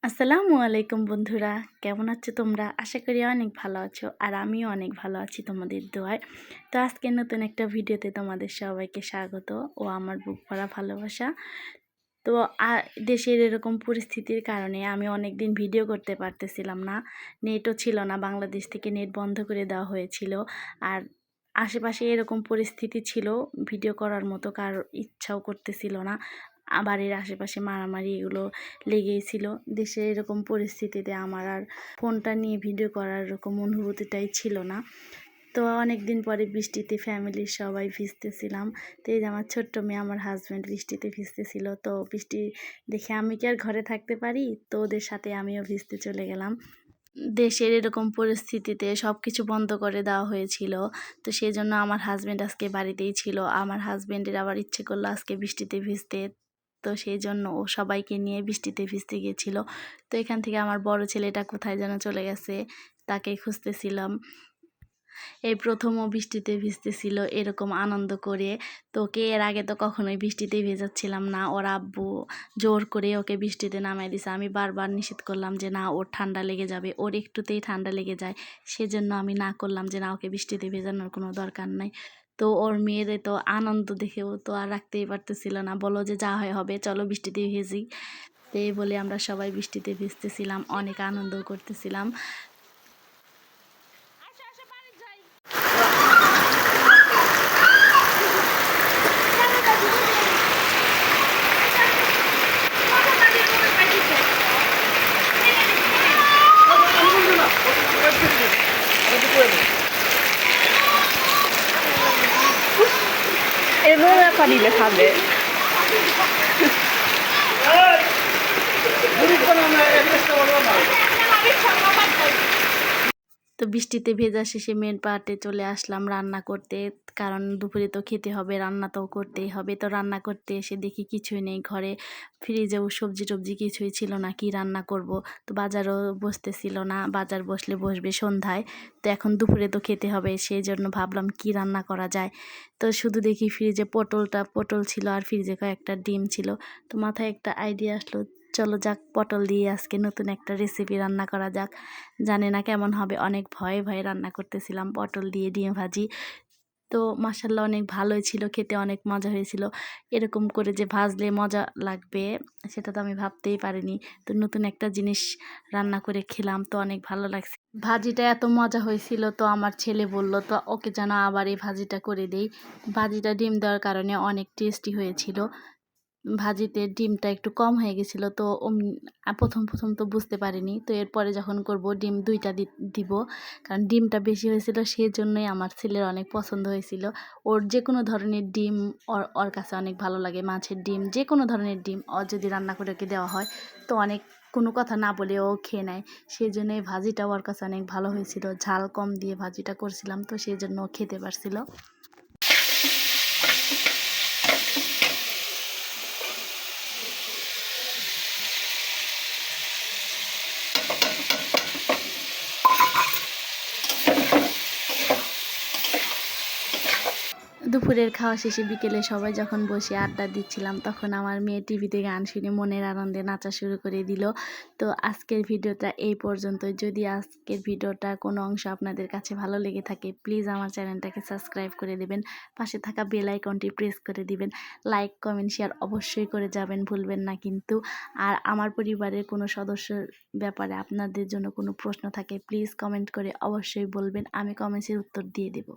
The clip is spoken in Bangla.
আসসালামু আলাইকুম বন্ধুরা, কেমন আছো তোমরা? আশা করি অনেক ভালো আছো আর আমিও অনেক ভালো আছি তোমাদের দোয়ায়। তো আজকে নতুন একটা ভিডিওতে তোমাদের সবাইকে স্বাগত ও আমার বুক ভরা ভালোবাসা। তো দেশের এরকম পরিস্থিতির কারণে আমি অনেক দিন ভিডিও করতে পারতেছিলাম না, নেটও ছিল না, বাংলাদেশ থেকে নেট বন্ধ করে দেওয়া হয়েছিল। আর আশেপাশে এরকম পরিস্থিতি ছিল, ভিডিও করার মতো কারোর ইচ্ছাও করতেছিল না। বাড়ির আশেপাশে মারামারি এগুলো লেগেই ছিল। দেশে এরকম পরিস্থিতিতে আমার আর ফোনটা নিয়ে ভিডিও করার এরকম অনুভূতিটাই ছিল না। তো অনেক দিন পরে বৃষ্টিতে ফ্যামিলির সবাই ভিজতেছিলাম। তো এই যে আমার ছোট্ট মেয়ে, আমার হাজব্যান্ড বৃষ্টিতে ভিজতেছিল। তো বৃষ্টি দেখে আমি কি আর ঘরে থাকতে পারি, তো ওদের সাথে আমিও ভিজতে চলে গেলাম। দেশের এরকম পরিস্থিতিতে সব কিছু বন্ধ করে দেওয়া হয়েছিল। তো সেই জন্য আমার হাজব্যান্ড আজকে বাড়িতেই ছিল। আমার হাজব্যান্ডের আবার ইচ্ছে করলো আজকে বৃষ্টিতে ভিজতে। তো সেই জন্য ও সবাইকে নিয়ে বৃষ্টিতে ভিজতে গিয়েছিল। তো এখান থেকে আমার বড় ছেলেটা কোথায় যেন চলে গেছে, তাকে খুঁজতেছিলাম। এই প্রথম ও বৃষ্টিতে ভিজতেছিল এরকম আনন্দ করে। তো ওকে এর আগে তো কখনোই বৃষ্টিতে ভেজাচ্ছিলাম না। ওর আব্বু জোর করে ওকে বৃষ্টিতে নামাই দিছে। আমি বারবার নিষেধ করলাম যে না, ওর ঠান্ডা লেগে যাবে, ওর একটুতেই ঠান্ডা লেগে যায়। সেজন্য আমি না করলাম যে না, ওকে বৃষ্টিতে ভেজানোর কোনো দরকার নাই। তো ওর মেয়েদের তো আনন্দ দেখেও তো আর রাখতেই পারতেছিল না, বলো যে যা হয় হবে, চলো বৃষ্টিতে ভেজি। তো এই বলে আমরা সবাই বৃষ্টিতে ভিজতেছিলাম, অনেক আনন্দ করতেছিলাম। এভাবে পানিলে খাবে। তো বৃষ্টিতে ভেজা শেষে মেন পার্টে চলে আসলাম রান্না করতে, কারণ দুপুরে তো খেতে হবে, রান্না তো করতেই হবে। তো রান্না করতে এসে দেখি কিছুই নেই ঘরে, ফ্রিজেও সবজি টবজি কিছুই ছিল না, কি রান্না করব। তো বাজারও বসতেছিল না, বাজার বসলে বসবে সন্ধ্যায়। তো এখন দুপুরে তো খেতে হবে, সেই জন্য ভাবলাম কি রান্না করা যায়। তো শুধু দেখি ফ্রিজে পটল ছিল আর ফ্রিজে কয়েকটা ডিম ছিল। তো মাথায় একটা আইডিয়া আসলো, চলো যাক, পটল দিয়ে আজকে নতুন একটা রেসিপি রান্না করা যাক। জানি না কেমন হবে, অনেক ভয়ে ভয়ে রান্না করতেছিলাম পটল দিয়ে ডিম ভাজি। তো মাশাআল্লাহ অনেক ভালোই ছিল, খেতে অনেক মজা হয়েছিল। এরকম করে যে ভাজলে মজা লাগবে সেটা তো আমি ভাবতেই পারিনি। তো নতুন একটা জিনিস রান্না করে খেলাম, তো অনেক ভালো লাগছে। ভাজিটা এত মজা হয়েছিল, তো আমার ছেলে বলল তো ওকে যেন আবার এই ভাজিটা করে দেই। ভাজিটা ডিম দেওয়ার কারণে অনেক টেস্টি হয়েছিল। ভাজিতে ডিমটা একটু কম হয়ে গেছিলো, তো প্রথম তো বুঝতে পারিনি। তো এরপরে যখন করব ডিম 2টা দিব, কারণ ডিমটা বেশি হয়েছিল, সেই জন্যই আমার ছেলের অনেক পছন্দ হয়েছিল। ওর যে কোনো ধরনের ডিম ওর কাছে অনেক ভালো লাগে, মাছের ডিম, যে কোনো ধরনের ডিম ওর যদি রান্না করে ওকে দেওয়া হয় তো অনেক, কোনো কথা না বলে ও খেয়ে নেয়। সেই জন্য এই ভাজিটা ওর কাছে অনেক ভালো হয়েছিল, ঝাল কম দিয়ে ভাজিটা করছিলাম, তো সেই জন্য ও খেতে পারছিল। দুপুরের খাওয়া শেষে বিকেলে সবাই যখন বসে আড্ডা দিচ্ছিলাম, তখন আমার মেয়ে টিভিতে গান শুনে মনের আনন্দে নাচা শুরু করে দিল। তো আজকের ভিডিওটা এই পর্যন্তই। যদি আজকের ভিডিওটার কোনো অংশ আপনাদের কাছে ভালো লেগে থাকে, প্লিজ আমার চ্যানেলটাকে সাবস্ক্রাইব করে দেবেন, পাশে থাকা বেল আইকনটি প্রেস করে দিবেন, লাইক কমেন্ট শেয়ার অবশ্যই করে যাবেন, ভুলবেন না কিন্তু। আর আমার পরিবারের কোনো সদস্যর ব্যাপারে আপনাদের জন্য কোনো প্রশ্ন থাকে, প্লিজ কমেন্ট করে অবশ্যই বলবেন, আমি কমেন্টসের উত্তর দিয়ে দেব।